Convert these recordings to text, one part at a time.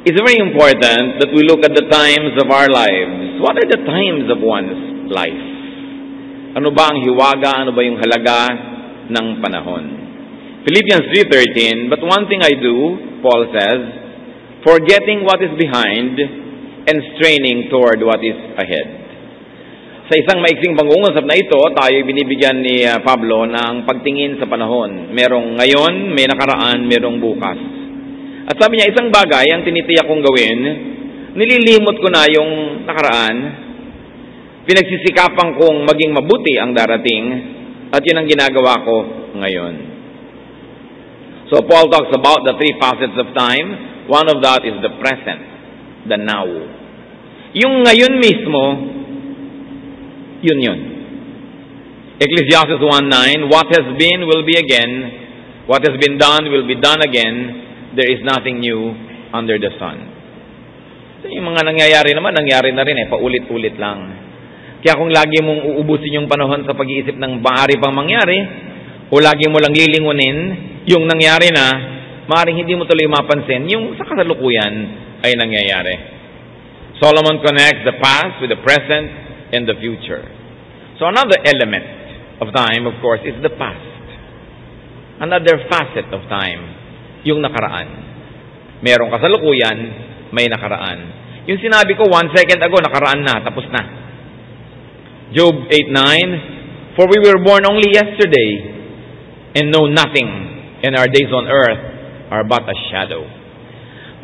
it's very important that we look at the times of our lives. What are the times of one's life? Ano ba ang hiwaga? Ano ba yung halaga ng panahon? Philippians 3:13, but one thing I do, Paul says, forgetting what is behind and straining toward what is ahead. Sa isang maiksing pag-uusap na ito, tayo binibigyan ni Pablo ng pagtingin sa panahon. Merong ngayon, may nakaraan, merong bukas. At sabi niya, isang bagay ang tinitiyak kong gawin, nililimot ko na yung nakaraan, pinagsisikapan kong maging mabuti ang darating, at yun ang ginagawa ko ngayon. So Paul talks about the three facets of time. One of that is the present, the now. Yung ngayon mismo, yun. Ecclesiastes 1:9, what has been will be again, what has been done will be done again, there is nothing new under the sun. So, yung mga nangyayari naman, nangyari na rin paulit-ulit lang. Kaya kung lagi mong uubusin yung panahon sa pag-iisip ng maaari pang mangyari, o lagi mo lang lilingunin yung nangyari na, maaaring hindi mo tuloy mapansin, yung sa kasalukuyan ay nangyayari. Solomon connects the past with the present and the future. So another element of time, of course, is the past. Another facet of time, yung nakaraan. Merong kasalukuyan, may nakaraan. Yung sinabi ko 1 second ago, nakaraan na, tapos na. Job 8:9, for we were born only yesterday and know nothing, and our days on earth are but a shadow.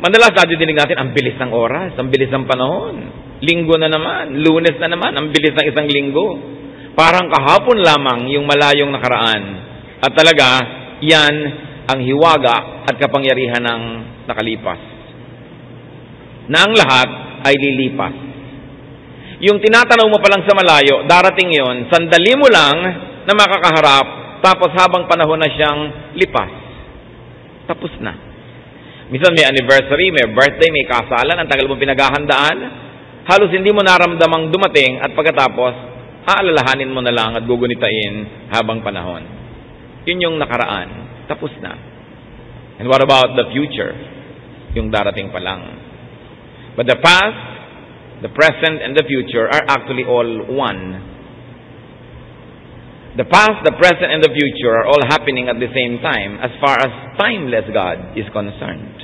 Madalas nadidinig natin, ang bilis ng oras, ang bilis ng panahon. Linggo na naman, Lunes na naman, ang bilis ng isang linggo. Parang kahapon lamang yung malayong nakaraan. At talaga, yan ang hiwaga at kapangyarihan ng nakalipas. Na ang lahat ay lilipas. Yung tinatanaw mo pa lang sa malayo, darating yon, sandali mo lang na makakaharap, tapos habang panahon na siyang lipas. Tapos na. Minsan may anniversary, may birthday, may kasalan, ang tagal mo pinaghahandaan, halos hindi mo naramdamang dumating at pagkatapos, aalalahanin mo na lang at gugunitain habang panahon. Yun yung nakaraan. Tapos na. And what about the future? Yung darating pa lang. But the past, the present, and the future are actually all one. The past, the present, and the future are all happening at the same time as far as timeless God is concerned.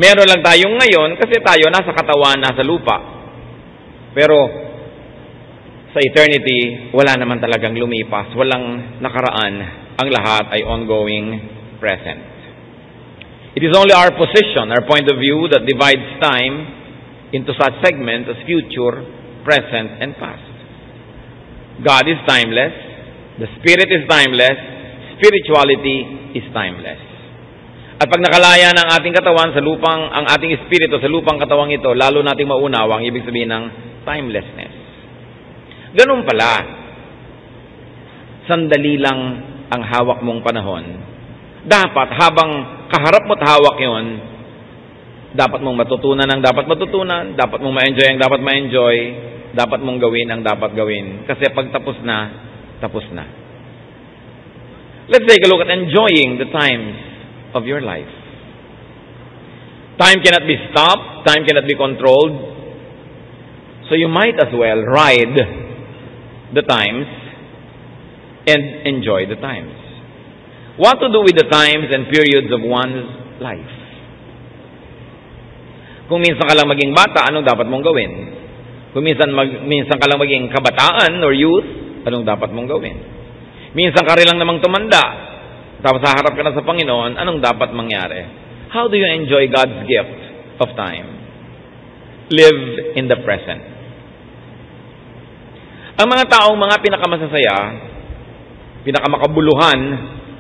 Meron lang tayong ngayon kasi tayo nasa katawan, nasa lupa. Pero sa eternity, wala naman talagang lumipas, walang nakaraan. Ang lahat ay ongoing present. It is only our position, our point of view that divides time into such segments as future, present, and past. God is timeless, the Spirit is timeless, spirituality is timeless. At pag nakalaya ng ating katawan sa lupang, ang ating espiritu sa lupang katawang ito, lalo nating maunawa ang ibig sabihin ng timelessness. Ganun pala, sandali lang ang hawak mong panahon. Dapat habang kaharap mo't hawak yon, dapat mong matutunan ang dapat matutunan, dapat mong ma-enjoy ang dapat ma-enjoy, dapat mong gawin ang dapat gawin. Kasi pag tapos na, tapos na. Let's take a look at enjoying the times of your life. Time cannot be stopped, time cannot be controlled. So you might as well ride the times and enjoy the times. What to do with the times and periods of one's life? Kung minsan ka lang maging bata, anong dapat mong gawin? Kung minsan ka lang maging kabataan or youth, anong dapat mong gawin? Minsan ka rin lang namang tumanda, tapos haharap ka na sa Panginoon, anong dapat mangyari? How do you enjoy God's gift of time? Live in the present. Ang mga taong mga pinakamasasaya, pinakamakabuluhan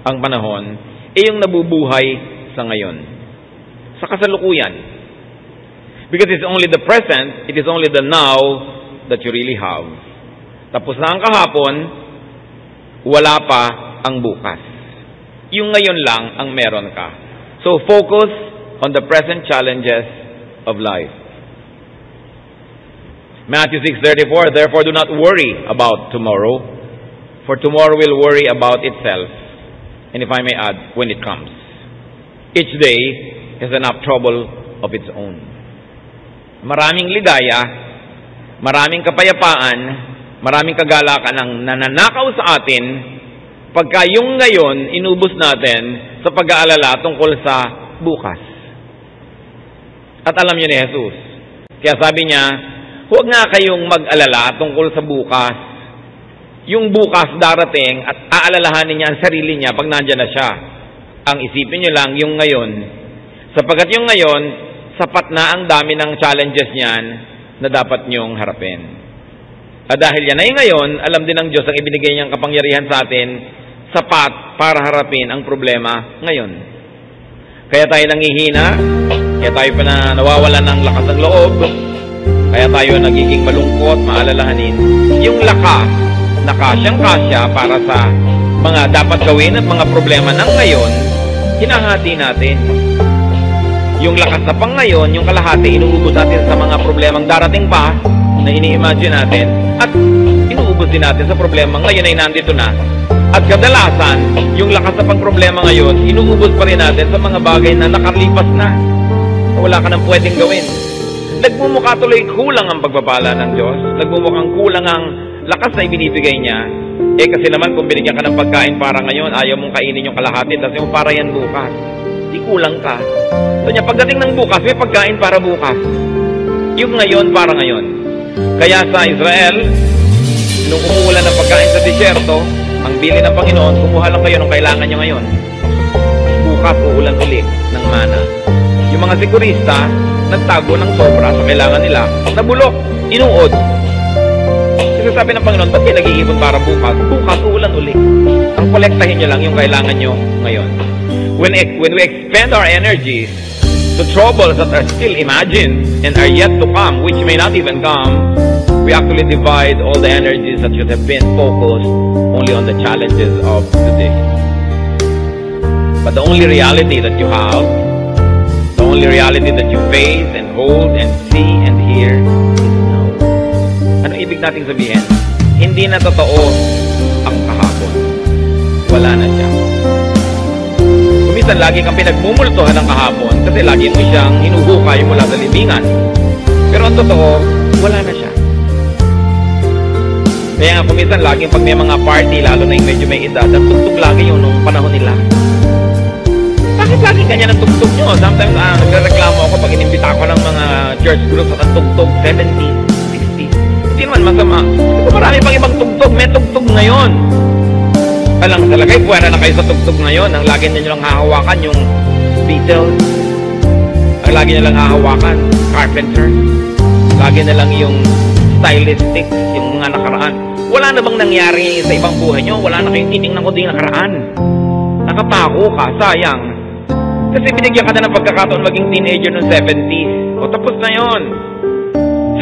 ang panahon, yung nabubuhay sa ngayon. Sa kasalukuyan. Because it's only the present, it is only the now that you really have. Tapos na ang kahapon, wala pa ang bukas. Yung ngayon lang ang meron ka. So focus on the present challenges of life. Matthew 6:34, therefore do not worry about tomorrow, for tomorrow will worry about itself. And if I may add, when it comes. Each day has enough trouble of its own. Maraming ligaya, maraming kapayapaan, maraming kagalakan ang nananakaw sa atin pagka yung ngayon inubos natin sa pag-aalala tungkol sa bukas. At alam niyo ni Jesus, kaya sabi niya, huwag nga kayong mag-alala tungkol sa bukas. Yung bukas darating at aalalahanin niya ang sarili niya pag nandiyan na siya. Ang isipin niyo lang yung ngayon. Sapagkat yung ngayon, sapat na ang dami ng challenges niyan na dapat niyong harapin. At dahil yan ay ngayon, alam din ng Diyos ang ibinigay niyang kapangyarihan sa atin, sapat para harapin ang problema ngayon. Kaya tayo nangihina, kaya tayo pa na nawawalan ng lakas ng loob, kaya tayo nagiging malungkot, maalalahanin. Yung lakas na kasyang-kasya para sa mga dapat gawin at mga problema ng ngayon, hinahati natin. Yung lakas na pang ngayon, yung kalahati, inuubos natin sa mga problemang darating pa na ini-imagine natin at inuubos din natin sa problema ngayon ay nandito na. At kadalasan, yung lakas na pang problema ngayon, inuubos pa rin natin sa mga bagay na nakalipas na wala ka nang pwedeng gawin. Nagmumukha tuloy kulang ang pagpapala ng Diyos. Nagmumukhang kulang ang lakas na ibinibigay niya. Kasi naman kung binigyan ka ng pagkain para ngayon, ayaw mong kainin yung kalahati, tapos yung para yan bukas. Di kulang ka. So niya, pagdating ng bukas, may pagkain para bukas. Yung ngayon para ngayon. Kaya sa Israel, nung umuulan ng pagkain sa disyerto, ang bili ng Panginoon, kumuha lang kayo nung kailangan nyo ngayon. Bukas, uulan ulit ng mana. Yung mga sigurista, nagtago ng sobra sa kailangan nila. Nabulok, inuod. Kasi sabi ng Panginoon, ba't kayo nag-iipon para bukas? Bukas, uulan ulit. Ang kolektahin nyo lang yung kailangan nyo ngayon. When we expend our energies to troubles that are still imagined and are yet to come, which may not even come, we actually divide all the energies that should have been focused only on the challenges of today. But the only reality that you have, the only reality that you face and hold and see and hear is now. Ano ibig nating sabihin? Hindi na totoo ang kahapon. Wala na siya. Kumisan lagi kang pinagmumultuhan ng kahapon kasi lagi mo siyang hinuhukay mula sa libingan. Pero ang totoo, wala na siya. Kaya nga kumisan lagi pag may mga party, lalo na yung medyo may edad, ang tugtog lagi yun nung panahon nila. Bakit lagi ganyan ang tugtog nyo? Sometimes nagreklamo ako pag inimbita ko ng mga church groups at ang tugtog 70s, 60s. Hindi naman masama. Kasi marami pang ibang tugtog. May tugtog ngayon. Alang talaga, puwera na kayo sa tugtog ngayon. Ang lagi nyo lang hahawakan yung Beatles. Ang lagi nyo lang hahawakan Carpenters. Lagi na lang yung stylistic, yung mga nakaraan. Wala na bang nangyari sa ibang buhay nyo? Wala na kayong titingnan ko din nakaraan. Nakapako ka, sayang. Kasi binigyan ka na ng pagkakataon maging teenager noong 70s. O tapos na yon.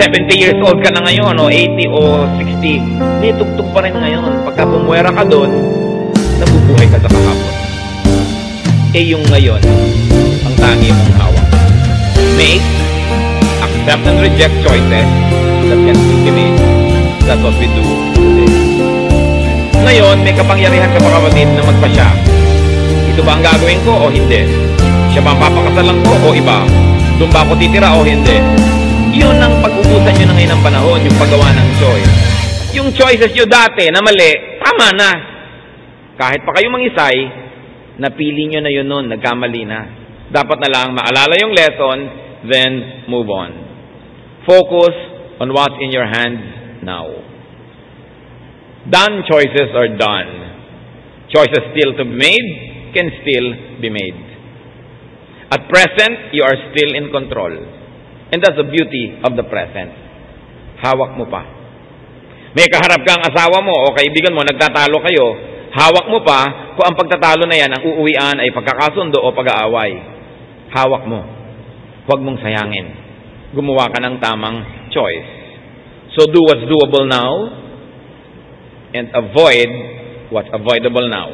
70 years old ka na ngayon, o 80 o 60. May tugtog pa rin ngayon. Pagka bumuwera ka doon, nabubuhay ka sa kahapon. Yung ngayon, ang tangi mong hawak. Make, accept and reject choices that can be made. That's what we do today. Ngayon, may kapangyarihan ka pa kapatid na magpasya. Ito ba ang gagawin ko o hindi? Siya ba ang papakasalan ko o iba? Doon ba ako titira o hindi? Yun ang pag-ubusan nyo na ngayon ng panahon, yung paggawa ng choice. Yung choices nyo dati na mali, tama na. Kahit pa kayo mangisay, napili nyo na yun nun, nagkamali na. Dapat na lang maalala yung lesson, then move on. Focus on what's in your hands now. Done choices are done. Choices still to be made can still be made. At present, you are still in control. And that's the beauty of the present. Hawak mo pa. May kaharap kang asawa mo o kaibigan mo, nagtatalo kayo, hawak mo pa kung ang pagtatalo na yan, ang uuwian ay pagkakasundo o pag-aaway. Hawak mo. Huwag mong sayangin. Gumawa ka ng tamang choice. So do what's doable now and avoid what's avoidable now.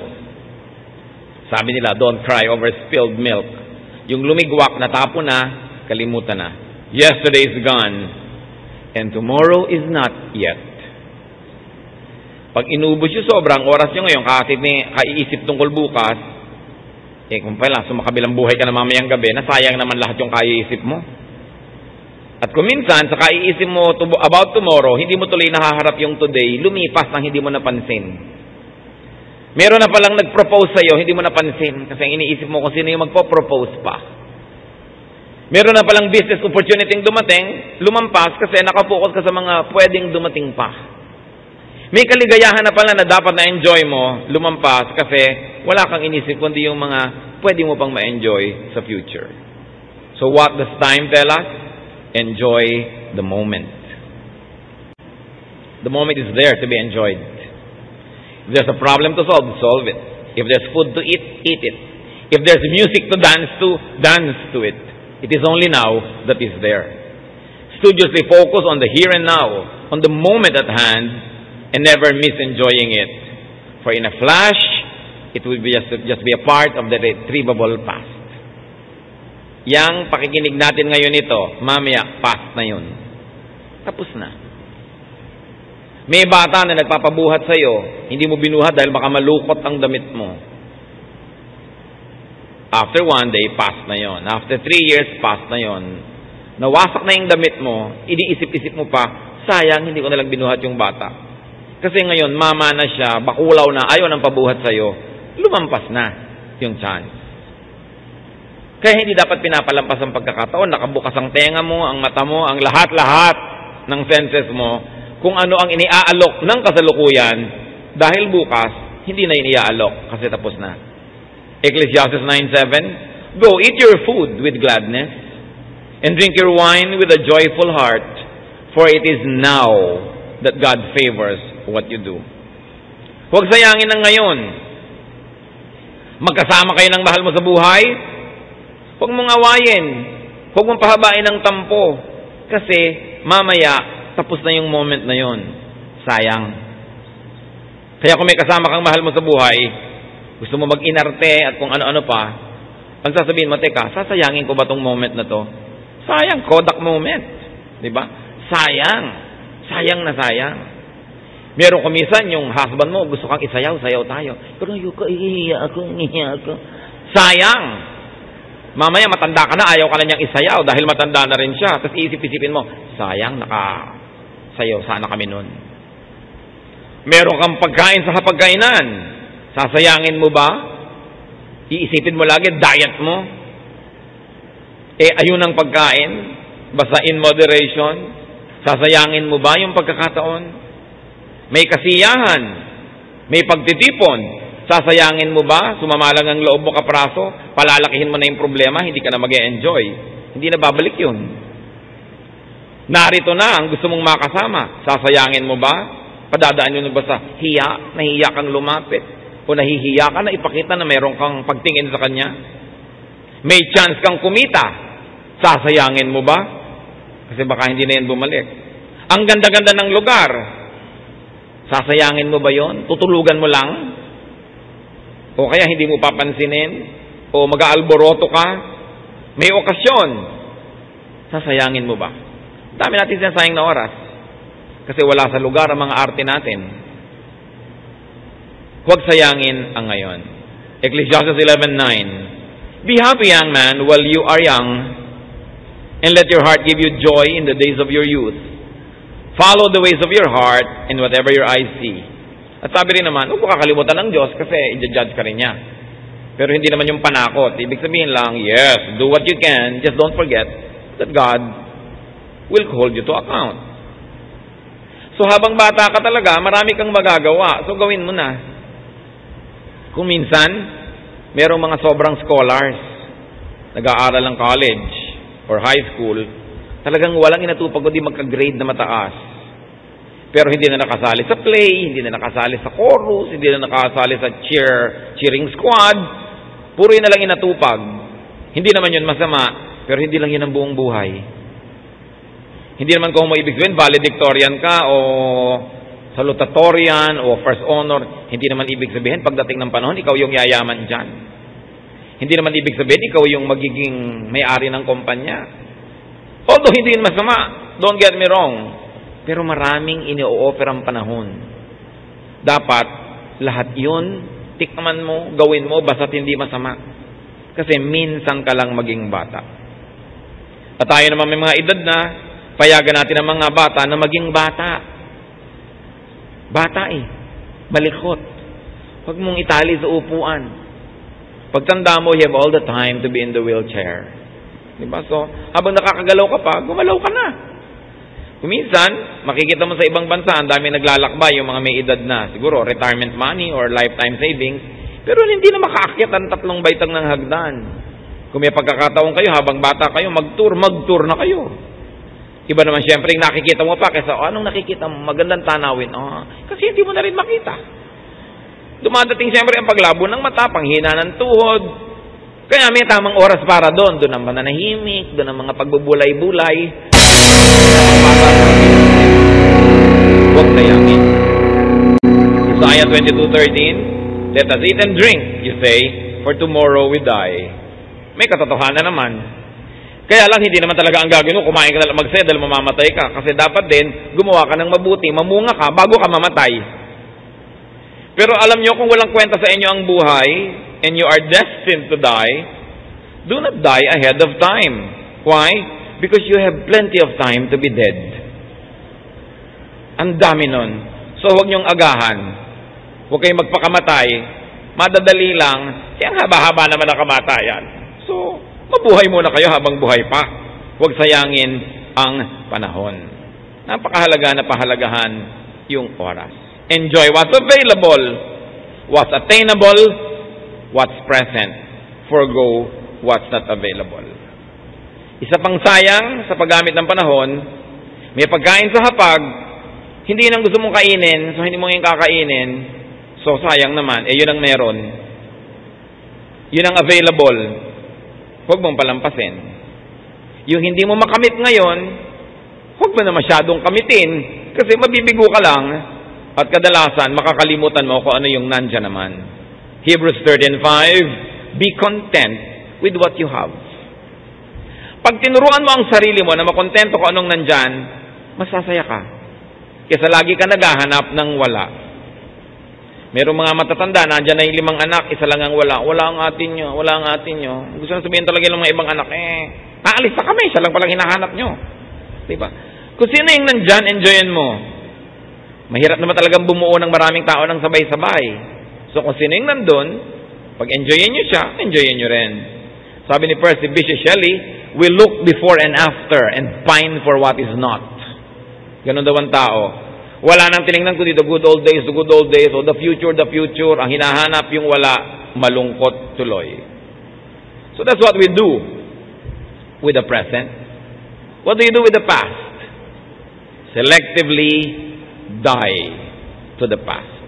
Sabi nila, don't cry over spilled milk. Yung lumigwak, natapon na, kalimutan na. Yesterday is gone, and tomorrow is not yet. Pag inubos yung sobrang oras nyo ngayon, kaiisip tungkol bukas, Kung pala, sumakabilang buhay ka na mamayang gabi, nasayang naman lahat yung kaiisip mo. At kung minsan, sa kaiisip mo about tomorrow, hindi mo tuloy nahaharap yung today, lumipas nang hindi mo napansin. Meron na palang nag-propose sa'yo, hindi mo napansin, kasi ang iniisip mo kung sino yung magpo-propose pa. Meron na palang business opportunity dumating, lumampas kasi nakapokus ka sa mga pwedeng dumating pa. May kaligayahan na pala na dapat na-enjoy mo, lumampas kasi wala kang inisip kundi yung mga pwede mo pang ma-enjoy sa future. So what does time tell us? Enjoy the moment. The moment is there to be enjoyed. If there's a problem to solve, solve it. If there's food to eat, eat it. If there's music to dance to it. It is only now that is there. Studiously focus on the here and now, on the moment at hand, and never miss enjoying it. For in a flash, it will be just be a part of the retrievable past. Yang pakikinig natin ngayon ito, mamaya, past na yun. Tapos na. May bata na nagpapabuhat sa'yo, hindi mo binuhat dahil baka malukot ang damit mo. After 1 day, past na yon. After 3 years, past na yon. Nawasak na yung damit mo, iniisip-isip mo pa, sayang, hindi ko nalang binuhat yung bata. Kasi ngayon, mama na siya, bakulaw na, ayaw ng pabuhat sa'yo, lumampas na yung chance. Kaya hindi dapat pinapalampas ang pagkakataon, nakabukas ang tenga mo, ang mata mo, ang lahat-lahat ng senses mo, kung ano ang iniaalok ng kasalukuyan, dahil bukas, hindi na iniaalok kasi tapos na. Ecclesiastes 9:7, Go, eat your food with gladness, and drink your wine with a joyful heart, for it is now that God favors what you do. Huwag sayangin ng ngayon. Magkasama kayo ng mahal mo sa buhay, huwag mong awayin. Huwag mong pahabain ng tampo. Kasi mamaya, tapos na yung moment na yon. Sayang. Kaya kung may kasama kang mahal mo sa buhay, gusto mo mag-inarte at kung ano-ano pa, ang sasabihin mo, teka, sasayangin ko ba tong moment na to? Sayang, Kodak moment. Diba? Sayang. Sayang na sayang. Meron kumisan yung husband mo, gusto kang isayaw, sayaw tayo. Pero ayoko, ihiya ako. Sayang. Mamaya matanda ka na, ayaw ka na niyang isayaw dahil matanda na rin siya. Tapos iisip-isipin mo, sayang, nakasayaw sana kami nun. Meron kang pagkain sa hapagkainan, sasayangin mo ba? Iisipin mo lagi, diet mo. Ayun ang pagkain, basta in moderation. Sasayangin mo ba yung pagkakataon? May kasiyahan, may pagtitipon, sasayangin mo ba? Sumamalang ang loob mo kapraso, palalakihin mo na yung problema, hindi ka na mag-e-enjoy. Hindi na babalik yun. Narito na ang gusto mong makasama, sasayangin mo ba? Padadaan yun ba sa hiya, nahiya kang lumapit, o nahihiya ka na ipakita na meron kang pagtingin sa kanya? May chance kang kumita, sasayangin mo ba? Kasi baka hindi na yan bumalik. Ang ganda-ganda ng lugar, sasayangin mo ba yon? Tutulugan mo lang? O kaya hindi mo papansinin? O mag-aalboroto ka? May okasyon, sasayangin mo ba? Dami natin sinasayang na oras. Kasi wala sa lugar ang mga arte natin. Huwag sayangin ang ngayon. Ecclesiastes 11:9, Be happy, young man, while you are young, and let your heart give you joy in the days of your youth. Follow the ways of your heart and whatever your eyes see. At sabi rin naman, huwag mo kakalimutan ng Diyos kasi i-judge ka rin niya. Pero hindi naman yung panakot. Ibig sabihin lang, yes, do what you can, just don't forget that God will hold you to account. So habang bata ka talaga, marami kang magagawa. So gawin mo na. Kung minsan, merong mga sobrang scholars, nag-aaral ng college or high school, talagang walang inatupag kundi magka-grade na mataas. Pero hindi na nakasali sa play, hindi na nakasali sa chorus, hindi na nakasali sa cheering squad. Puro yun na lang inatupag. Hindi naman yun masama, pero hindi lang yun ang buong buhay. Hindi naman kung mo ibig sabihin, valedictorian ka o salutatorian o first honor. Hindi naman ibig sabihin, pagdating ng panahon, ikaw yung yayaman dyan. Hindi naman ibig sabihin, ikaw yung magiging may-ari ng kumpanya. Although hindi yun masama, don't get me wrong. Pero maraming ini-offer ang panahon. Dapat, lahat yun, tikman mo, gawin mo, basta't hindi masama. Kasi minsan ka lang maging bata. At tayo naman may mga edad na, payagan natin ang mga bata na maging bata. Bata malikot. Huwag mong itali sa upuan. Pagtanda mo, you have all the time to be in the wheelchair. Diba? So, habang nakakagalaw ka pa, gumalaw ka na. Kuminsan, makikita mo sa ibang bansa, ang dami naglalakbay, yung mga may edad na, siguro retirement money or lifetime savings, pero hindi na makaakyat ang 3 baitang ng hagdan. Kung may pagkakataon kayo, habang bata kayo, mag-tour na kayo. Iba naman siyempre, yung nakikita mo pa, kaysa, anong nakikita mo? Magandang tanawin. Kasi hindi mo na rin makita. Dumadating siyempre ang paglabo ng mata, panghina ng tuhod. Kaya may tamang oras para doon. Doon ang mananahimik, doon ang mga pagbubulay-bulay. Huwag sayangin. Isaiah 22:13, let us eat and drink, you say, for tomorrow we die. May katotohanan naman. Kaya lang, hindi naman talaga ang gagawin mo, kumain ka na lang magsaya dahil mamamatay ka. Kasi dapat din, gumawa ka ng mabuti, mamunga ka bago ka mamatay. Pero alam nyo, kung walang kwenta sa inyo ang buhay, and you are destined to die, do not die ahead of time. Why? Because you have plenty of time to be dead. Ang dami nun. So huwag nyong agahan. Huwag kayong magpakamatay. Madadali lang. Kaya ang haba-haba naman ang kamatayan. So, mabuhay muna kayo habang buhay pa. Huwag sayangin ang panahon. Napakahalaga na pahalagahan yung oras. Enjoy what's available, what's attainable, what's present. Forgo what's not available. Isa pang sayang sa paggamit ng panahon, may pagkain sa hapag, hindi nang gusto mong kainin, so hindi mo yung kakainin, so sayang naman, yun ang meron. Yun ang available. Huwag mong palampasin. Yung hindi mo makamit ngayon, huwag mo na masyadong kamitin, kasi mabibigo ka lang, at kadalasan, makakalimutan mo kung ano yung nandyan naman. Hebrews 13:5, be content with what you have. Pag tinuruan mo ang sarili mo na makontento kung anong nandyan, masasaya ka. Kesa lagi ka naghahanap ng wala. Merong mga matatanda, nandyan na yung 5 anak, isa lang ang wala. Wala ang atin nyo, wala ang atin nyo. Gusto na sabihin talaga ng mga ibang anak, aalis na kami, siya lang palang hinahanap nyo. Diba? Kung sino yung nandyan, enjoyin mo. Mahirap naman talagang bumuo ng maraming tao ng sabay-sabay. So kung sino yung nandun, pag enjoyin nyo siya, enjoyin nyo rin. Sabi ni Percy Bysshe Shelley, we look before and after and pine for what is not. Ganun daw ang tao. Wala nang tinignan ko dito, good old days, o the future. Ang hinahanap yung wala, malungkot tuloy. So that's what we do with the present. What do you do with the past? Selectively die to the past.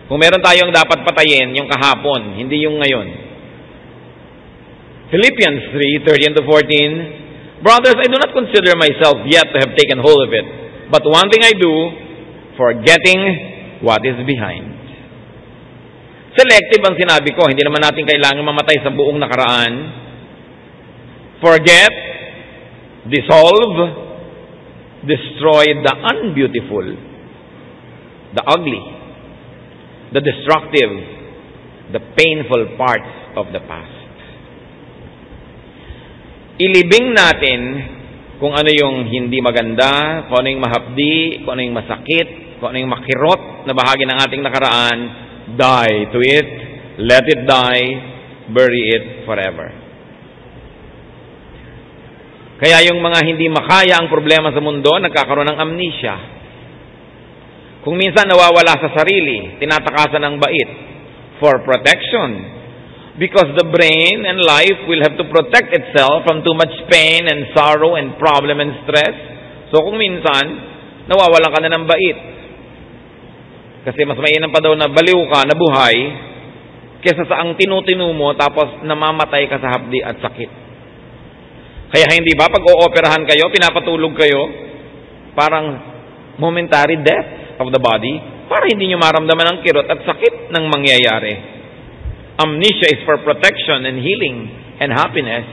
Kung meron tayong dapat patayin, yung kahapon, hindi yung ngayon. Philippians 3:13-14, brothers, I do not consider myself yet to have taken hold of it, but one thing I do, forgetting what is behind. Selective ang sinabi ko, hindi naman natin kailangan mamatay sa buong nakaraan. Forget, dissolve, destroy the unbeautiful, the ugly, the destructive, the painful parts of the past. Ilibing natin kung ano yung hindi maganda, kung ano yung mahapdi, kung ano yung masakit, kung ano yung makirot na bahagi ng ating nakaraan. Die to it, let it die, bury it forever. Kaya yung mga hindi makaya ang problema sa mundo, nagkakaroon ng amnesia. Kung minsan nawawala sa sarili, tinatakasan ng bait for protection. Because the brain and life will have to protect itself from too much pain and sorrow and problem and stress. So kung minsan, nawawalan ka na ng bait. Kasi mas mainam pa daw na baliw ka, na buhay, kesa sa ang tinutinu mo tapos namamatay ka sa hapdi at sakit. Kaya hindi ba pag ooperahan kayo, pinapatulog kayo, parang momentary death of the body, para hindi nyo maramdaman ang kirot at sakit ng mangyayari. Amnesia is for protection and healing and happiness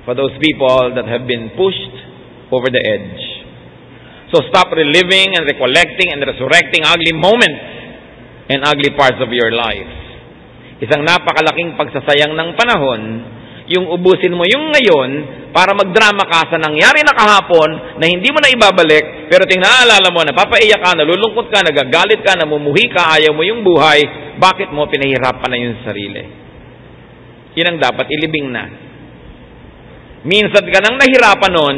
for those people that have been pushed over the edge. So stop reliving and recollecting and resurrecting ugly moments and ugly parts of your life. Isang napakalaking pagsasayang ng panahon, yung ubusin mo yung ngayon para magdrama ka sa nangyari na kahapon na hindi mo na ibabalik, pero naalala mo, napapaiyak ka, nalulungkot ka, nagagalit ka, namumuhi ka, ayaw mo yung buhay, bakit mo pinahirapan na yung sarili? Yun ang dapat ilibing na. Minsan ka nang nahirapan nun,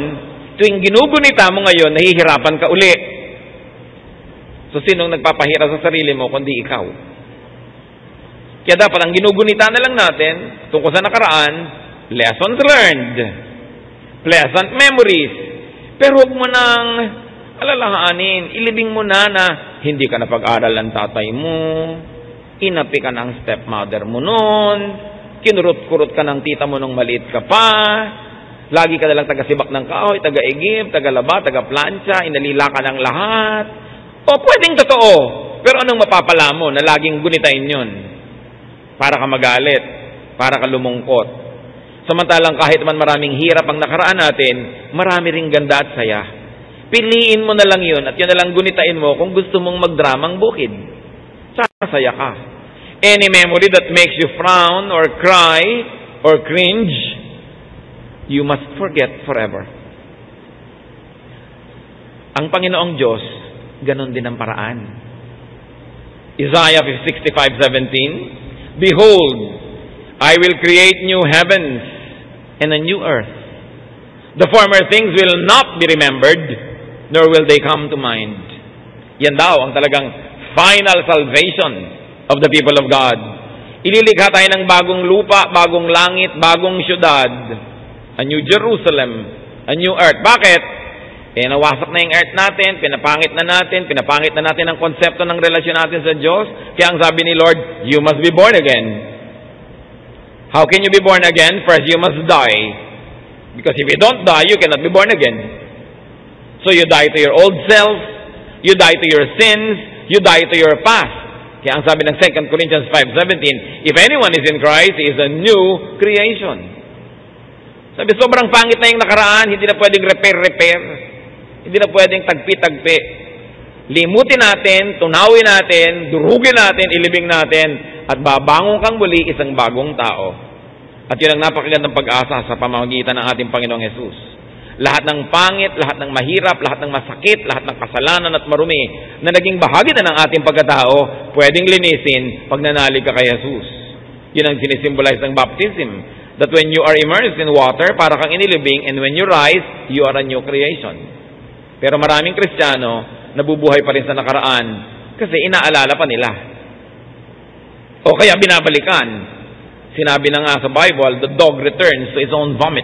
tuwing ginugunita mo ngayon, nahihirapan ka uli. So sinong nagpapahirap sa sarili mo kundi ikaw? Kaya dapat ang ginugunita na lang natin tungkol sa nakaraan, lessons learned, pleasant memories. Pero huwag mo nang alalahanin, ilibing mo na hindi ka napag-aral ng tatay mo, inapi ka ng stepmother mo noon, kinurot-kurot ka ng tita mo nung maliit ka pa, lagi ka nalang taga-sibak ng kahoy, taga-igib, taga-laba, taga-plancha, inalila ka ng lahat. O pwedeng totoo, pero anong mapapala mo na laging gunitain yun? Para ka magalit, para ka lumungkot. Samantalang kahit man maraming hirap ang nakaraan natin, marami ring ganda at saya. Piliin mo na lang yun at yun na lang gunitain mo kung gusto mong magdramang bukid. Sasaya ka. Any memory that makes you frown or cry or cringe, you must forget forever. Ang Panginoong Diyos, ganon din ang paraan. Isaiah 65:17, Behold, I will create new heavens and a new earth. The former things will not be remembered, nor will they come to mind. Yan daw ang talagang final salvation of the people of God. Ililikha tayo ng bagong lupa, bagong langit, bagong syudad. A new Jerusalem, a new earth. Bakit? Nawasak na yung earth natin, pinapangit na natin ang konsepto ng relasyon natin sa Diyos. Kaya ang sabi ni Lord, you must be born again. How can you be born again? First, you must die. Because if you don't die, you cannot be born again. So you die to your old self, you die to your sins, you die to your past. Kaya ang sabi ng 2 Corinthians 5:17, if anyone is in Christ, he is a new creation. Sabi, sobrang pangit na yung nakaraan, hindi na pwedeng repair. Hindi na pwedeng tagpi-tagpi. Limutin natin, tunawin natin, durugin natin, ilibing natin, at babangon kang muli isang bagong tao. At yun ang napakagandang pag-asa sa pamamagitan ng ating Panginoong Hesus. Lahat ng pangit, lahat ng mahirap, lahat ng masakit, lahat ng kasalanan at marumi na naging bahagi na ng ating pagkatao, pwedeng linisin pag nanalig ka kay Hesus. Yun ang sinisimbolize ng baptism. That when you are immersed in water, para kang inilibing, and when you rise, you are a new creation. Pero maraming Kristiyano, nabubuhay pa rin sa nakaraan kasi inaalala pa nila. O kaya binabalikan. Sinabi na nga sa Bible, the dog returns to its own vomit.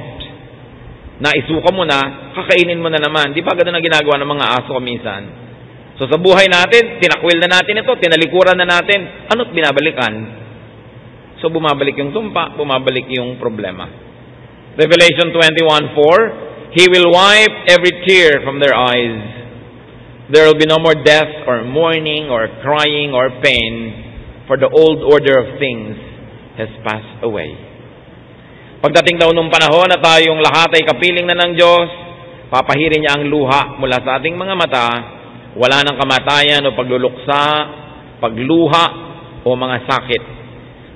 Naisuka mo na, kakainin mo na naman. Di ba ganun ang ginagawa ng mga aso minsan? So sa buhay natin, tinakwil na natin ito, tinalikuran na natin, ano't binabalikan? So bumabalik yung sumpa, bumabalik yung problema. Revelation 21:4, He will wipe every tear from their eyes. There will be no more death or mourning or crying or pain, for the old order of things has passed away. Pagdating daw nung panahon na tayong lahat ay kapiling na ng Diyos, papahirin niya ang luha mula sa ating mga mata, wala nang kamatayan o pagluluksa, pagluha o mga sakit,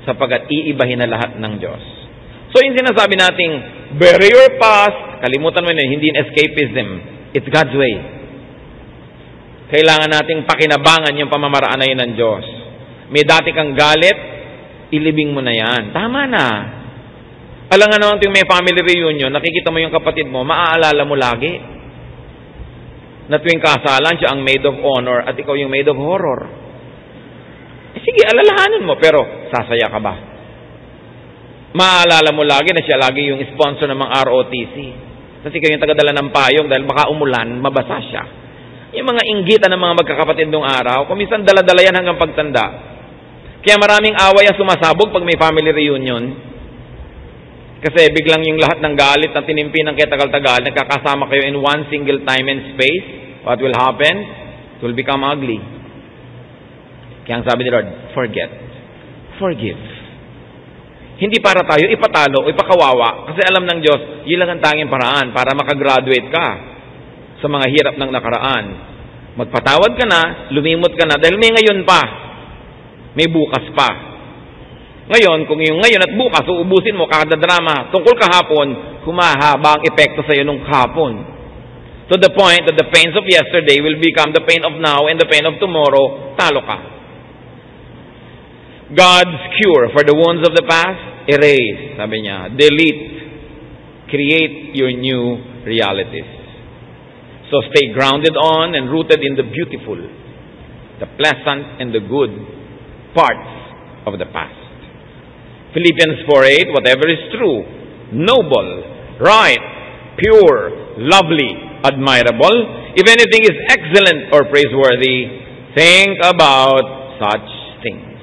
sapagkat iibahin na lahat ng Diyos. So yung sinasabi nating, bury your past, kalimutan mo yun, hindi escapism. It's God's way. Kailangan nating pakinabangan yung pamamaraan na yun ng Diyos. May dati kang galit, ilibing mo na yan. Tama na. Alam nga naman yung may family reunion, nakikita mo yung kapatid mo, maaalala mo lagi. Na tuwing kasalan, siya ang maid of honor at ikaw yung maid of horror. Sige, alalahanin mo, pero sasaya ka ba? Maaalala mo lagi na siya lagi yung sponsor ng mga ROTC. Kasi kayo yung tagadala ng payong dahil baka umulan, mabasa siya. Yung mga inggitan ng mga magkakapatid nung araw, kung minsan dala-dala yan hanggang pagtanda. Kaya maraming away ang sumasabog pag may family reunion. Kasi biglang yung lahat ng galit na tinimpi ng ketagal-tagal, nagkakasama kayo in one single time and space, what will happen? It will become ugly. Kaya ang sabi ni Lord, forget. Forgive. Hindi para tayo ipatalo o ipakawawa. Kasi alam ng Diyos, yun lang ang tanging paraan para makagraduate ka sa mga hirap ng nakaraan. Magpatawad ka na, lumimot ka na, dahil may ngayon pa. May bukas pa. Ngayon, kung yung ngayon at bukas, uubusin mo, kakadrama, tungkol kahapon, humahaba ang epekto sa'yo nung kahapon. To the point that the pains of yesterday will become the pain of now and the pain of tomorrow, talo ka. God's cure for the wounds of the past, erase, sabi niya, delete, create your new realities. So stay grounded on and rooted in the beautiful, the pleasant, and the good parts of the past. Philippians 4:8, whatever is true, noble, right, pure, lovely, admirable, if anything is excellent or praiseworthy, think about such things.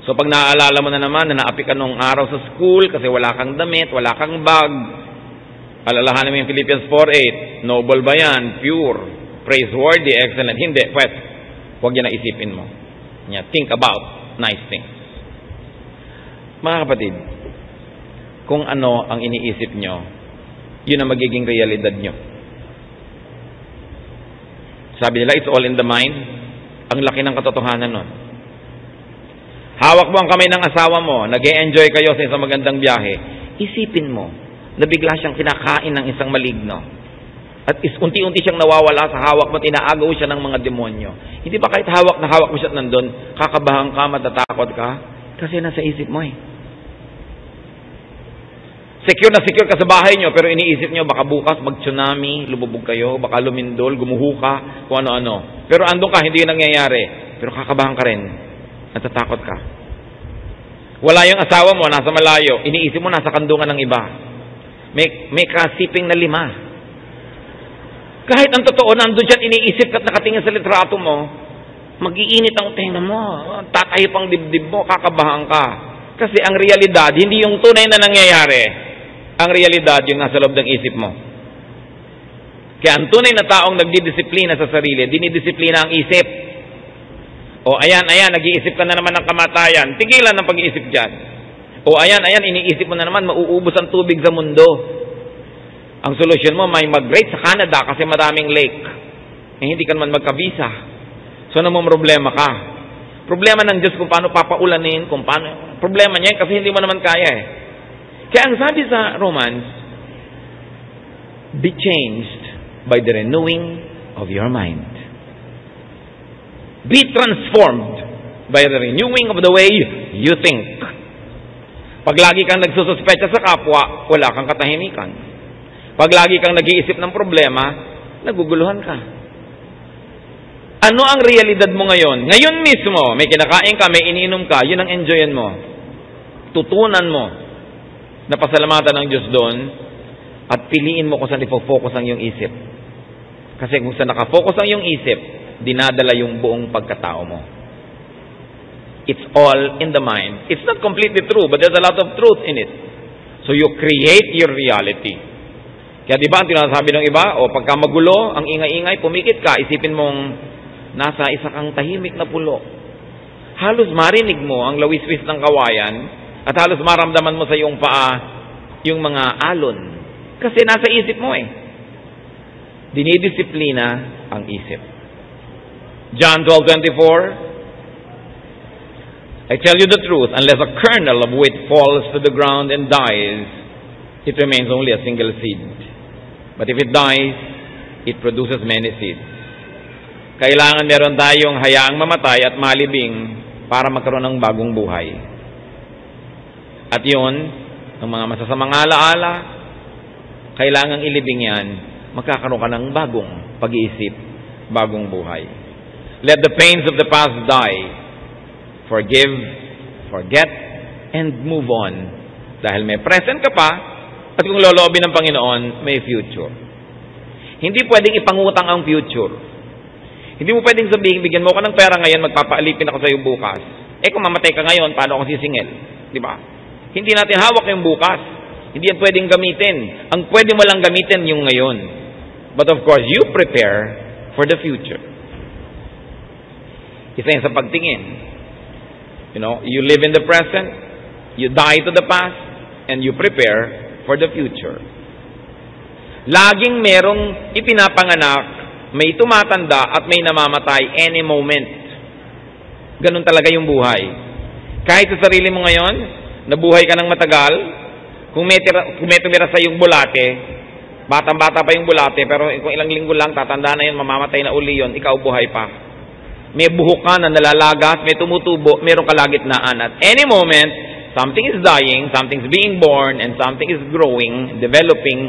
So pag naaalala mo na naman na naapi ka nung araw sa school kasi wala kang damit, wala kang bag, alalahanin mo yung Philippians 4:8, noble ba yan, pure, praiseworthy, excellent? Hindi, pwede. Huwag yan na isipin mo. Think about nice things. Mga kapatid, kung ano ang iniisip nyo, yun ang magiging realidad nyo. Sabi nila, it's all in the mind. Ang laki ng katotohanan nun. Hawak mo ang kamay ng asawa mo, nag-e-enjoy kayo sa isang magandang biyahe, isipin mo na bigla siyang kinakain ng isang maligno. At unti-unti siyang nawawala sa hawak mo, inaagaw siya ng mga demonyo. Hindi ba kahit hawak na hawak mo siya nandun, kakabahan ka, matatakot ka? Kasi nasa isip mo eh. Secure na secure ka sa bahay nyo, pero iniisip nyo, baka bukas mag-tsunami, lumubog kayo, baka lumindol, gumuho ka, kung ano-ano. Pero andun ka, hindi yun nangyayari. Pero kakabahan ka rin. Natatakot ka. Wala yung asawa mo, nasa malayo. Iniisip mo, nasa kandungan ng iba. May kasiping na 5. Kahit ang totoo, nandun dyan, iniisip ka at nakatingin sa litrato mo, mag-iinit ang tenga mo, tatahip ang dibdib mo, kakabahan ka. Kasi ang realidad, hindi yung tunay na nangyayari. Ang realidad, yung nasa loob ng isip mo. Kaya ang tunay na taong nagdidisiplina sa sarili, dinidisiplina ang isip. O ayan, nag-iisip ka na naman ng kamatayan, tigilan ng pag-iisip dyan. O ayan, iniisip mo na naman, mauubos ang tubig sa mundo. Ang solusyon mo, may mag-rate sa Canada kasi maraming lake. Hindi ka naman magka-visa. So, namang problema ka. Problema ng Diyos kung paano papaulanin, kung paano. Problema niya kasi hindi mo naman kaya eh. Kaya ang sabi sa Romans, be changed by the renewing of your mind. Be transformed by the renewing of the way you think. Pag lagi kang nagsususpecha sa kapwa, wala kang katahimikan. Pag lagi kang nag-iisip ng problema, naguguluhan ka. Ano ang realidad mo ngayon? Ngayon mismo, may kinakain ka, may iniinom ka, yun ang enjoyin mo. Tutunan mo na pasalamatan ng Diyos doon at piliin mo kung saan ifocus ang iyong isip. Kasi kung saan nakafocus ang iyong isip, dinadala yung buong pagkatao mo. It's all in the mind. It's not completely true, but there's a lot of truth in it. So you create your reality. Kaya di ba ang tinasabi ng iba, pagka magulo, ang ingay-ingay, pumikit ka, isipin mong nasa isa kang tahimik na pulo. Halos marinig mo ang lawiswis ng kawayan at halos maramdaman mo sa iyong paa yung mga alon. Kasi nasa isip mo eh. Dinidisiplina ang isip. John 12:24, I tell you the truth, unless a kernel of wheat falls to the ground and dies, it remains only a single seed. But if it dies, it produces many seeds. Kailangan meron tayong hayaang mamatay at malibing para magkaroon ng bagong buhay. At yun, ang mga masasamang alaala, kailangang ilibing yan, magkakaroon ka ng bagong pag-iisip, bagong buhay. Let the pains of the past die. Forgive, forget, and move on. Dahil may present ka pa, at kung loloobin ng Panginoon, may future. Hindi pwedeng ipangutang ang future. Hindi mo pwedeng sabihin, bigyan mo ka ng pera ngayon, magpapaalipin ako sa iyo bukas. Kung mamatay ka ngayon, paano ako sisingil? Di ba? Hindi natin hawak yung bukas. Hindi yan pwedeng gamitin. Ang pwede mo lang gamitin yung ngayon. But of course, you prepare for the future. Isa yan sa pagtingin. You live in the present, you die to the past, and you prepare for the future. Laging merong ipinapanganak, may tumatanda at may namamatay any moment. Ganun talaga yung buhay. Kahit sa sarili mo ngayon, nabuhay ka ng matagal, kung may tumira sa yung bulate, batang-bata pa yung bulate, pero kung ilang linggo lang, tatanda na yun, mamamatay na uli yun, ikaw buhay pa. May buhok ka na nalalagas, may tumutubo, mayroong kalagitnaan. At any moment, something is dying, something's being born, and something is growing, developing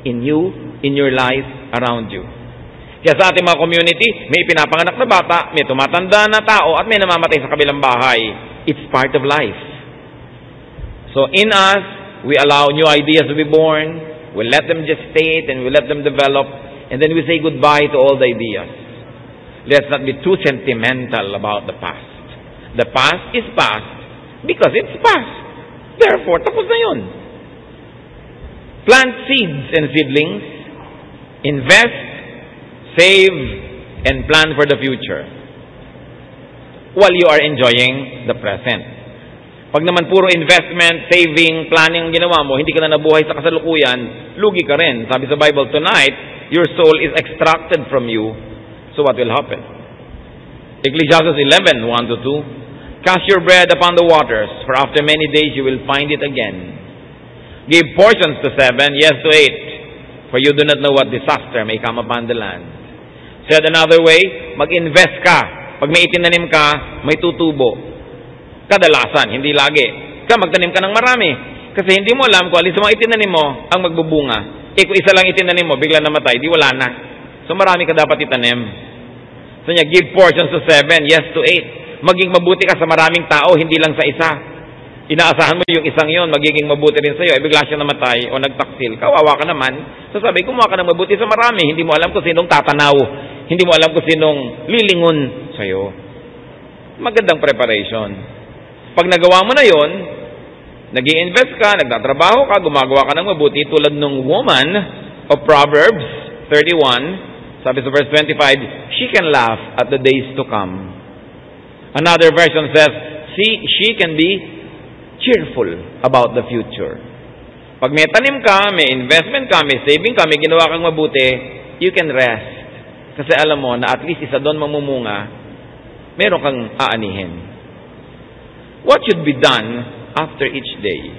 in you, in your life, around you. Kaya sa ating mga community, may pinapanganak na bata, may tumatanda na tao, at may namamatay sa kabilang bahay. It's part of life. So in us, we allow new ideas to be born, we let them gestate, and we let them develop, and then we say goodbye to all the ideas. Let's not be too sentimental about the past. The past is past because it's past. Therefore, tapos na yun. Plant seeds and seedlings, invest, save, and plan for the future while you are enjoying the present. Pag naman puro investment, saving, planning ang ginawa mo, hindi ka na nabuhay sa kasalukuyan, lugi ka rin. Sabi sa Bible, tonight, your soul is extracted from you. So what will happen? Ecclesiastes 11, 1-2. Cast your bread upon the waters, for after many days you will find it again. Give portions to 7, yes to 8, for you do not know what disaster may come upon the land. Said another way, mag-invest ka. Pag may itinanim ka, may tutubo. Kadalasan, hindi lagi. Magtanim ka ng marami. Kasi hindi mo alam kung alin sa mga itinanim mo ang magbubunga. Kung isa lang itinanim mo, bigla namatay, di wala na. So marami ka dapat itanim. So niya, give portions to 7, yes to 8. Maging mabuti ka sa maraming tao, hindi lang sa isa. Inaasahan mo yung isang yon, magiging mabuti rin sa'yo. Bigla siya namatay o nagtaksil. Kawawa ka naman. So sabi, kumuha ka ng mabuti sa marami. Hindi mo alam kung sinong tatanaw. Hindi mo alam kung sinong lilingon sa'yo. Magandang preparation. Pag nagawa mo na yon, nag-i-invest ka, nagtatrabaho ka, gumagawa ka ng mabuti tulad ng woman of Proverbs 31, sabi sa verse 25, she can laugh at the days to come. Another version says, she can be cheerful about the future. Pag may tanim ka, may investment ka, may saving ka, may ginawa kang mabuti, you can rest. Kasi alam mo na at least isa doon mamumunga, meron kang aanihin. What should be done after each day?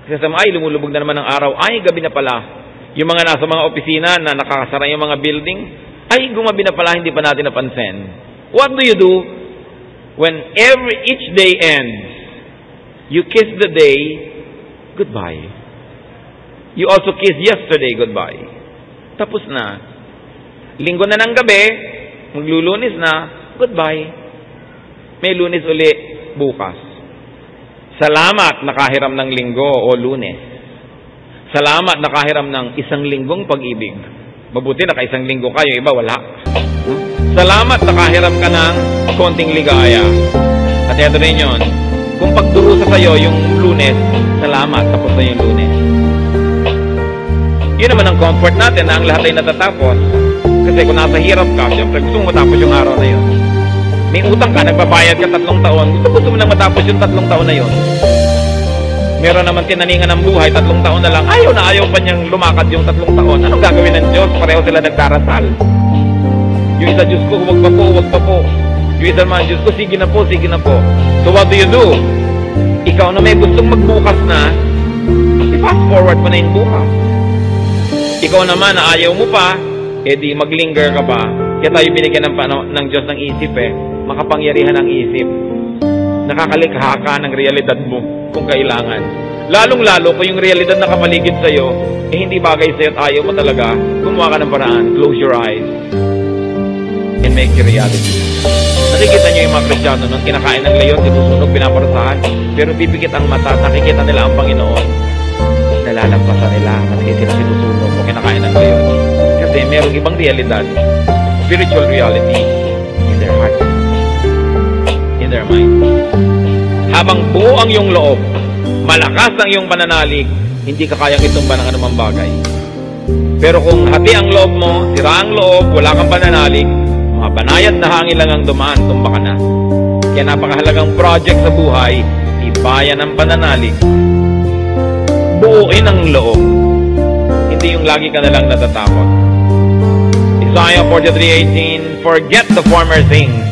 Kasi sa ay, lumulubog na naman ng araw, ay, gabi na pala. Yung mga nasa mga opisina na nakakasara yung mga building, ay, gumabi na pala, hindi pa natin napansin. What do you do when each day ends? You kiss the day goodbye. You also kiss yesterday goodbye. Tapos na. Linggo na ng gabi, maglulunis na, goodbye. May Lunes uli bukas. Salamat nakahiram ng linggo o Lunes. Salamat nakahiram ng isang linggong pag-ibig. Mabuti naka-isang linggo kayo, iba wala. Salamat nakahiram ka ng konting ligaya. At ito rin yun. Kung pagdurusa sa'yo yung Lunes, salamat, tapos na yung Lunes. Yun naman ang comfort natin na ang lahat ay natatapos. Kasi kung nasa hirap ka, siyempre gusto mo matapos yung araw na yun. May utang ka, nagbabayad ka 3 taon, gusto mo lang matapos yung 3 taon na yun. Meron naman tinaningan ng buhay, 3 taon na lang, ayaw na ayaw pa niyang lumakad yung 3 taon. Anong gagawin ng Diyos? Pareho sila nagdarasal. Yung isa, Diyos ko, huwag pa po. Yung isa naman, Diyos ko, sige na po. So what do you do? Ikaw na may gustong magbukas na, i-fast forward mo na yung bukas. Ikaw naman na ayaw mo pa, edi maglinger ka pa. Kaya tayo binigyan ng Diyos ng isip makapangyarihan ang isip. Nakakalikha ka ng realidad mo kung kailangan. Lalong-lalo kung yung realidad na kapaligid sa'yo, hindi bagay sa'yo at ayaw mo talaga, gumawa ka ng paraan. Close your eyes and make it reality. Nakikita nyo yung mga Kristiyano nun, kinakain ng leyon, sinusunog, pinaparasahan, pero pipikit ang mata, nakikita nila ang Panginoon. Nalalampasan nila kasi sila sinusunog o kinakain ng leyon. Kasi merong ibang realidad, spiritual reality in their heart, in their mind. Habang buo ang iyong loob, malakas ang iyong pananalig, hindi ka kayang itumba ng anumang bagay. Pero kung hati ang loob mo, sira ang loob, wala kang pananalig, mga banayad na hangin lang ang dumaan, tumba ka na. Kaya napakahalagang project sa buhay, tibayan ang pananalig. Buuin ang loob. Hindi yung lagi ka na lang natatakot. Isaiah 43:18, forget the former things,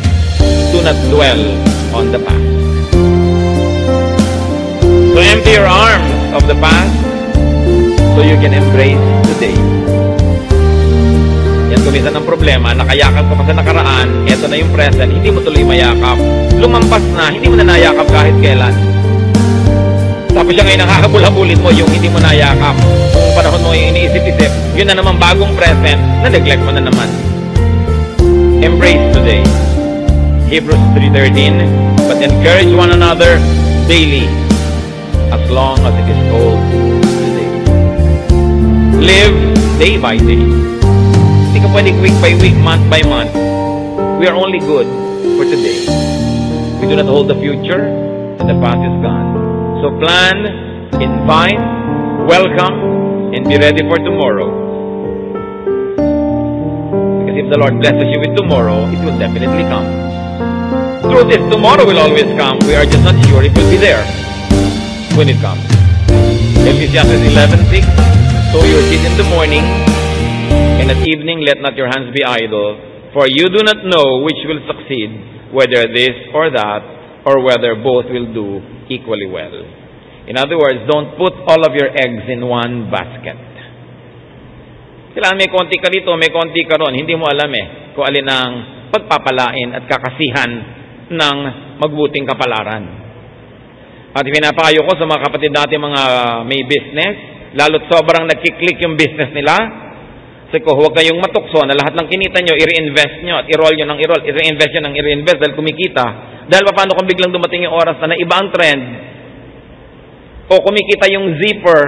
do not dwell on the past. So empty your arms of the past so you can embrace today. Yan kuminsan ang problema, nakayakap ka pa sa nakaraan, eto na yung present, hindi mo tuloy mayakap. Lumampas na, hindi mo na nayakap kahit kailan. Tapos siya ngayon nakakabul-habulin mo yung hindi mo nayakap. Kung panahon mo yung iniisip-isip, yun na naman bagong present, na-neglect mo na naman. Embrace today. Hebrews 3:13, but encourage one another daily, as long as it is called today. Live day by day. Hindi ka pwedeng week by week, month by month. We are only good for today. We do not hold the future, and the past is gone. So plan, invite, welcome, and be ready for tomorrow. Because if the Lord blesses you with tomorrow, it will definitely come. Truth is, tomorrow will always come. We are just not sure it will be there when it comes. Ecclesiastes 11:6, sow your seed in the morning, and at evening let not your hands be idle, for you do not know which will succeed, whether this or that, or whether both will do equally well. In other words, don't put all of your eggs in one basket. Kailangan may konti ka dito, may konti ka ron. Hindi mo alam kung alin ang pagpapalain at kakasihan ng magbuting kapalaran. At pinapayo ko sa mga kapatid natin mga may business, lalo't sobrang nagkiklik yung business nila, kasi ko, huwag kayong matukso na lahat ng kinita nyo, i-reinvest nyo at i-roll nyo ng i-roll, i-reinvest nyo ng i-reinvest dahil kumikita. Dahil paano kung biglang dumating yung oras na iba ang trend, o kumikita yung zipper,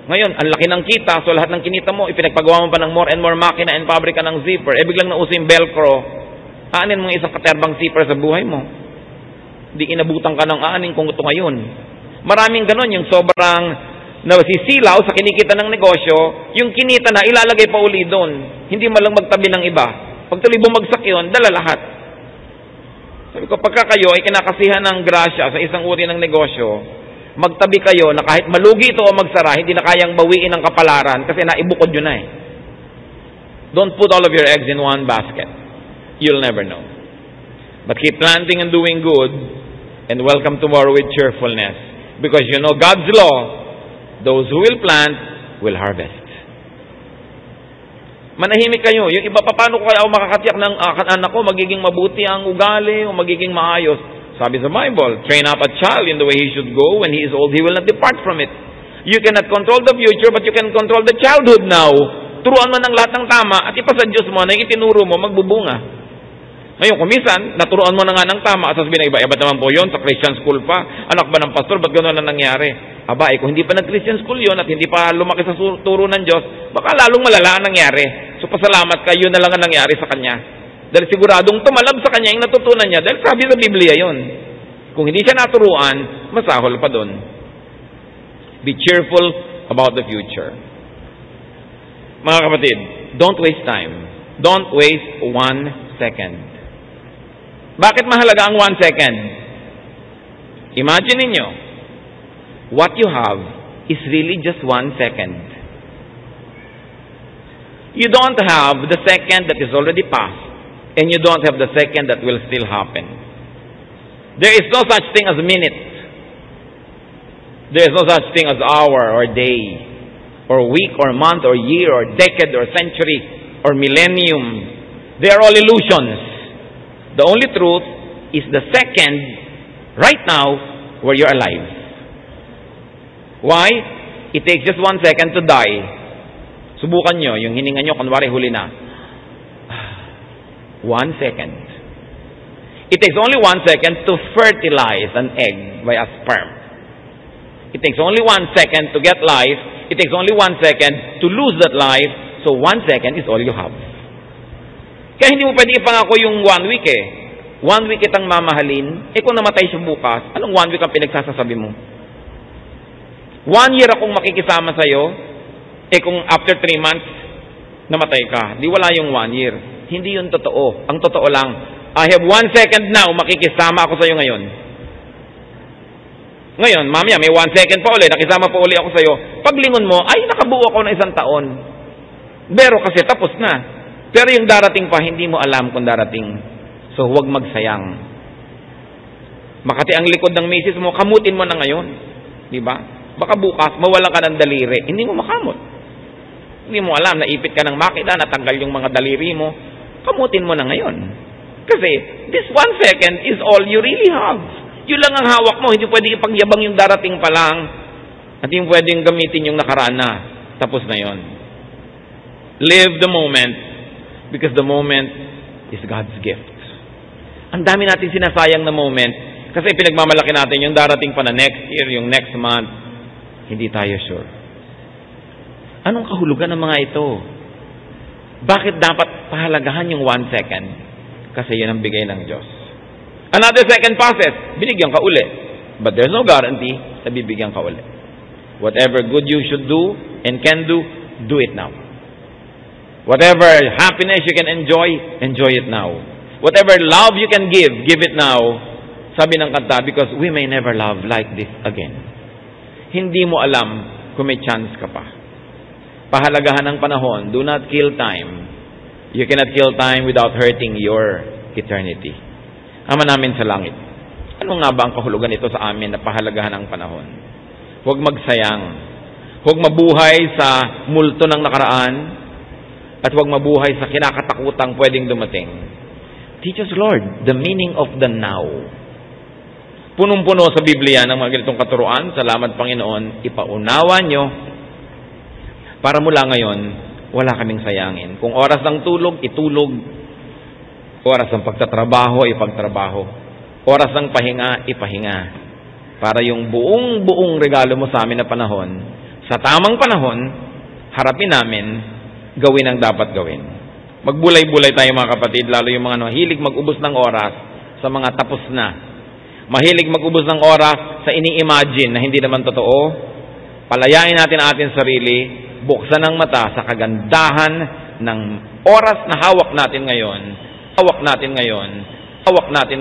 ngayon, ang laki ng kita, so lahat ng kinita mo, ipinagpagawa mo pa ng more and more makina and pabrika ng zipper, biglang nauso yung velcro, aanin mo isang katerbang zipper sa buhay mo. Di inabutan ka ng aanin kung ito ngayon. Maraming ganon, yung sobrang nasisilaw sa kinikita ng negosyo, yung kinita na ilalagay pa uli doon. Hindi malang magtabi ng iba. Pag tuloy bumagsak yun, dala lahat. Sabi ko, pagka kayo ay kinakasihan ng grasya sa isang uri ng negosyo, magtabi kayo na kahit malugi ito o magsara, hindi na kayang bawiin ang kapalaran kasi naibukod yun na Don't put all of your eggs in one basket. You'll never know. But keep planting and doing good, and welcome tomorrow with cheerfulness. Because you know God's law, those who will plant will harvest. Manahimik kayo. Yung iba, paano ko kaya ako makakatiyak ng anak ko magiging mabuti ang ugali o magiging maayos? Sabi sa Bible, train up a child in the way he should go. When he is old, he will not depart from it. You cannot control the future, but you can control the childhood now. Turuan mo ng lahat ng tama at ipasa Diyos mo na itinuro mo magbubunga. Ngayon, kumisan, naturuan mo na nga ng tama, sasabihin na iba naman po yun, sa Christian school pa, anak ba ng pastor, ba't gano'n na nangyari? Aba, kung hindi pa nag-Christian school yun at hindi pa lumaki sa turo ng Diyos, baka lalong malala ang nangyari. So, pasalamat ka, yun na lang ang nangyari sa kanya. Dahil siguradong tumalab sa kanya yung natutunan niya, dahil sabi sa Biblia yun. Kung hindi siya naturuan, masahol pa doon. Be cheerful about the future. Mga kapatid, don't waste time. Don't waste 1 second. Bakit mahalaga ang 1 second? Imagine ninyo, what you have is really just 1 second. You don't have the second that is already past, and you don't have the second that will still happen. There is no such thing as minute. There is no such thing as hour or day, or week or month or year or decade or century or millennium. They are all illusions. The only truth is the second, right now, where you're alive. Why? It takes just 1 second to die. Subukan nyo, yung hininga nyo, kunwari huli na. 1 second. It takes only 1 second to fertilize an egg by a sperm. It takes only 1 second to get life. It takes only 1 second to lose that life. So 1 second is all you have. Kaya hindi mo pwede ipangako yung 1 week 1 week kitang mamahalin, kung namatay siya bukas, anong 1 week ang pinagsasasabi mo? 1 year akong makikisama sa'yo, kung after 3 months, namatay ka. Di wala yung 1 year. Hindi yun totoo. Ang totoo lang, I have 1 second now, makikisama ako sa'yo ngayon. Ngayon, mamaya, may 1 second pa uli, nakisama pa uli ako sa'yo. Paglingon mo, ay, nakabuo ako ng 1 taon. Pero kasi tapos na. Pero yung darating pa, hindi mo alam kung darating. So, huwag magsayang. Makati ang likod ng misis mo, kamutin mo na ngayon. Di ba? Baka bukas, mawalan ka ng daliri, hindi mo makamot. Hindi mo alam, naipit ka ng makina, natanggal yung mga daliri mo, kamutin mo na ngayon. Kasi, this 1 second is all you really have. Yun lang ang hawak mo, hindi pwedeng ipagyabang yung darating pa lang, at hindi pwedeng gamitin yung nakaraan na. Tapos na yon. Live the moment, because the moment is God's gift. Ang dami natin sinasayang na moment, kasi pinagmamalaki natin yung darating pa na next year, yung next month, hindi tayo sure. Anong kahulugan ng mga ito? Bakit dapat pahalagahan yung 1 second? Kasi yun ang bigay ng Diyos. Another second passes, binigyan ka uli. But there's no guarantee na bibigyan ka uli. Whatever good you should do and can do it now. Whatever happiness you can enjoy it now. Whatever love you can give it now. Sabi ng kanta, because we may never love like this again. Hindi mo alam kung may chance ka pa. Pahalagahan ng panahon. Do not kill time. You cannot kill time without hurting your eternity. Ama namin sa langit, ano nga ba ang kahulugan ito sa amin na pahalagahan ng panahon? Huwag magsayang. Huwag mabuhay sa multo ng nakaraan at huwag mabuhay sa kinakatakutang pwedeng dumating. Teach us, Lord, the meaning of the now. Punong-puno sa Biblia ng mga ganitong katuruan. Salamat, Panginoon. Ipaunawa nyo para mula ngayon, wala kaming sayangin. Kung oras ng tulog, itulog. Oras ng pagtatrabaho, ipagtrabaho. Oras ng pahinga, ipahinga. Para yung buong regalo mo sa amin na panahon, sa tamang panahon, harapin namin, gawin ang dapat gawin. Magbulay-bulay tayo mga kapatid, lalo yung mga mahilig mag-ubos ng oras sa mga tapos na. Mahilig mag-ubos ng oras sa ini-imagine na hindi naman totoo. Palayain natin ang ating sarili, buksan ang mata sa kagandahan ng oras na hawak natin ngayon. Hawak natin